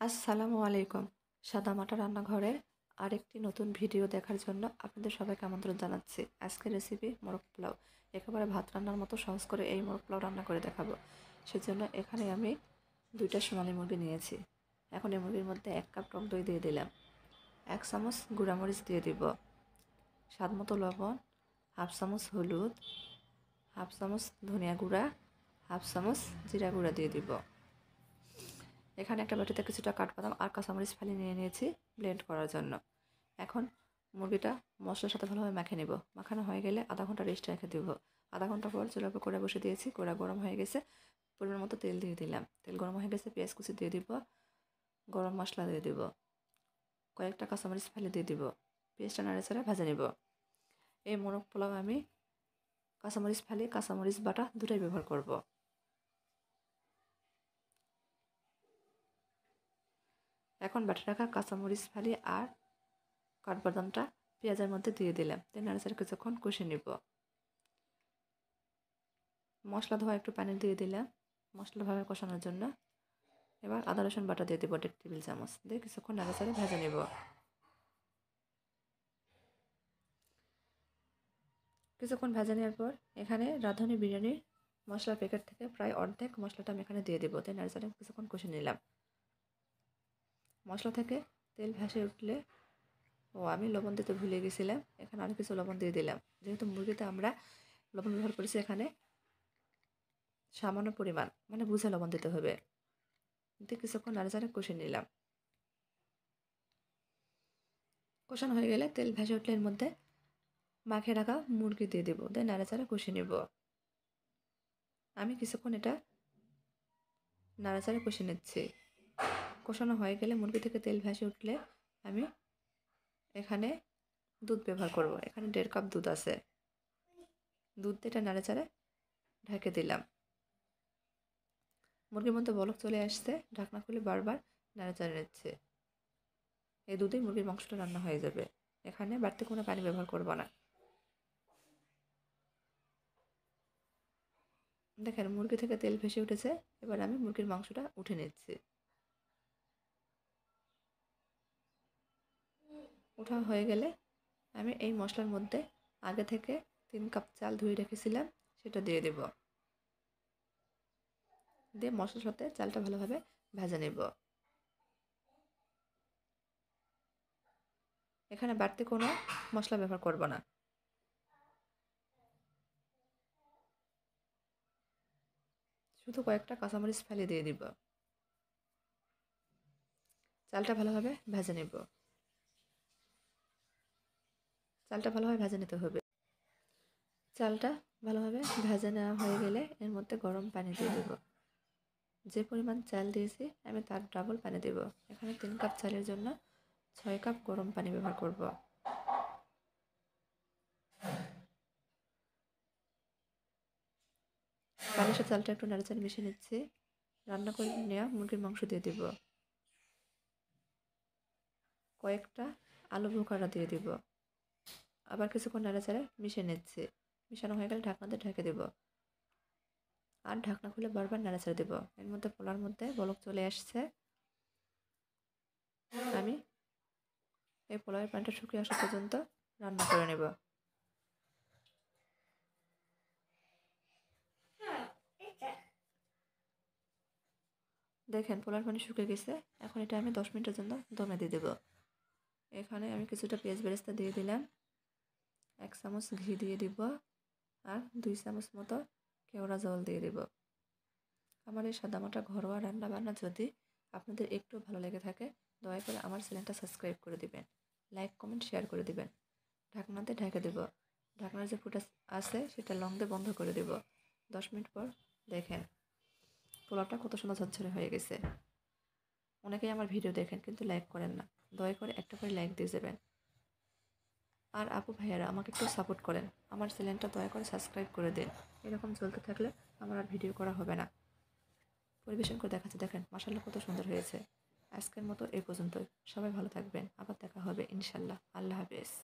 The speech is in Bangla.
আসসালামু আলাইকুম। সাদামাটা রান্নাঘরের আরেকটি নতুন ভিডিও দেখার জন্য আপনাদের সবাইকে আমন্ত্রণ জানাচ্ছি। আজকের রেসিপি মোরগ পোলাও। একেবারে ভাত রান্নার মতো সহজ করে এই মোরগ পোলাও রান্না করে দেখাবো। সেজন্য এখানে আমি 2টা সোনালী মুরগি নিয়েছি। এখন এই মুরগির মধ্যে 1 কাপ টক দই দিয়ে দিলাম। 1 চামচ গুঁড়ামরিচ দিয়ে দিব, স্বাদ মতো লবণ, 1/2 চামচ হলুদ, 1/2 চামচ ধনিয়া গুঁড়া, 1/2 চামচ জিরা গুঁড়া দিয়ে দিব। এখানে একটা বাটিতে কিছুটা কাঠবাদাম আর কাঁচামরিচ ফালি নিয়ে নিয়েছি ব্লেন্ড করার জন্য। এখন মুরগিটা মশলার সাথে ভালোভাবে মেখে নেব। মাখানো হয়ে গেলে আধা ঘন্টা রেস্ট রেখে দেবো। আধা ঘন্টা পর চুলার উপর কড়াই বসে দিয়েছি। কড়াই গরম হয়ে গেছে, পরিমাণ মতো তেল দিয়ে দিলাম। তেল গরম হয়ে গেছে, পেঁয়াজ কুচি দিয়ে দিব, গরম মশলা দিয়ে দিব, কয়েকটা কাঁচামরিচ ফালি দিয়ে দিব। পেঁয়াজটা নাড়াচাড়া ভেজে নেব। এই মোরগ পোলাও আমি কাঁচামরিচ ফালি, কাঁচামরিচ বাটা দুটাই ব্যবহার করব। এখন বাটা রাখা কাঁচামরিচ ফালি আর কাঠবাদামটা পেঁয়াজের মধ্যে দিয়ে দিলাম। দিয়ে নাড়াচাড়া কিছুক্ষণ কষে নিব। মশলা ধোয়া একটু পানি দিয়ে দিলাম মশলা ভাবে কষানোর জন্য। এবার আদা রসুন বাটা দিয়ে দেবো 1.5 টেবিল চামচ। দিয়ে কিছুক্ষণ নাড়াচাড়া ভেজে নেব। কিছুক্ষণ ভেজে নেওয়ার পর এখানে রাঁধুনি বিরিয়ানির মশলা প্যাকেট থেকে প্রায় অর্ধেক মশলাটা আমি এখানে দিয়ে দেবো। দিয়ে নাড়াচাড়া কিছুক্ষণ কষে নিলাম। মশলা থেকে তেল ভেসে উঠলে আমি লবণ দিতে ভুলে গেছিলাম, এখানে আরও কিছু লবণ দিয়ে দিলাম। যেহেতু মুরগিতে আমরা লবণ ব্যবহার করেছি, এখানে সামান্য পরিমাণ মানে বুঝে লবণ দিতে হবে। দিয়ে কিছুক্ষণ নাড়াচাড়া কষে নিলাম। কষানো হয়ে গেলে তেল ভেসে উঠলে এর মধ্যে মাখিয়ে রাখা মুরগি দিয়ে দেবো। দিয়ে নাড়াচাড়া কষে নেব। আমি কিছুক্ষণ এটা নাড়াচাড়া কষে নিচ্ছি। কষানো হয়ে গেলে মুরগি থেকে তেল ভেসে উঠলে আমি এখানে দুধ ব্যবহার করব। এখানে 1.5 কাপ দুধ আছে। দুধ দিয়ে এটা নাড়াচাড়া ঢেকে দিলাম। মুরগির মধ্যে বলক চলে আসছে, ঢাকনা খুলে বারবার নাড়াচাড়া নিচ্ছে। এই দুধেই মুরগির মাংসটা রান্না হয়ে যাবে। এখানে বাড়তি কোনো পানি ব্যবহার করব না। দেখেন মুরগি থেকে তেল ভেসে উঠেছে। এবার আমি মুরগির মাংসটা উঠে নিচ্ছি। ওঠা হয়ে গেলে আমি এই মশলার মধ্যে আগে থেকে 3 কাপ চাল ধুয়ে রেখেছিলাম সেটা দিয়ে দেব। দিয়ে মশলার সাথে চালটা ভালোভাবে ভেজে নেব। এখানে বাড়তি কোনো মশলা ব্যবহার করব না। শুধু কয়েকটা কাঁচামরিচ ফেলে দিয়ে দিব। চালটা ভালোভাবে ভেজে নেব। চালটা ভালোভাবে ভেজে নিতে হবে। চালটা ভালোভাবে ভেজে নেওয়া হয়ে গেলে এর মধ্যে গরম পানি দিয়ে দেব। যে পরিমাণ চাল দিয়েছি আমি তার ডাবল পানি দেব। এখানে 3 কাপ চালের জন্য 6 কাপ গরম পানি ব্যবহার করব। পানির সাথে চালটা একটু নাড়াচাড়া মিশিয়ে নিচ্ছি। রান্না করে নেওয়া মুরগির মাংস দিয়ে দেব। কয়েকটা আলু বোখরা দিয়ে দেব। আবার কিছুক্ষণ নাড়াচাড়া মিশিয়ে নিচ্ছি। মিশানো হয়ে গেলে ঢাকনা দিয়ে ঢেকে দেব। আর ঢাকনা খুলে বারবার নাড়াচাড়া দেব। এর মধ্যে পোলার মধ্যে বলক চলে আসছে। আমি এই পোলাওয়ের পানিটা শুকিয়ে আসা পর্যন্ত রান্না করে নেব। দেখেন পোলাওর পানি শুকিয়ে গেছে। এখন এটা আমি 10 মিনিটের জন্য দমে দিয়ে দেবো। এখানে আমি কিছুটা পেঁয়াজ বেরেস্তা দিয়ে দিলাম, 1 চামচ ঘি দিয়ে দিব, আর 2 চামচ মতো কেওড়া জল দিয়ে দেব। আমার এই সাদামাটা ঘরোয়া রান্না বান্না যদি আপনাদের একটু ভালো লেগে থাকে, দয়া করে আমার চ্যানেলটা সাবস্ক্রাইব করে দিবেন, লাইক কমেন্ট শেয়ার করে দিবেন। ঢাকনাতে ঢেকে দেব। ঢাকনার যে ফুটা আছে সেটা লং দিয়ে বন্ধ করে দেব। 10 মিনিট পর দেখেন পোলাওটা কত সুন্দর ঝরঝরে হয়ে গেছে। অনেকেই আমার ভিডিও দেখেন কিন্তু লাইক করেন না। দয়া করে একটা করে লাইক দিয়ে যাবেন। আর আপু ভাইয়ারা আমাকে একটু সাপোর্ট করেন, আমার চ্যানেলটা দয়া করে সাবস্ক্রাইব করে দিন। এরকম চলতে থাকলে আমার আর ভিডিও করা হবে না। পরিবেশন করে দেখাচ্ছে, দেখেন মাশাআল্লাহ কত সুন্দর হয়েছে। আজকের মতো এই পর্যন্তই। সবাই ভালো থাকবেন। আবার দেখা হবে ইনশাল্লাহ। আল্লাহ হাফেজ।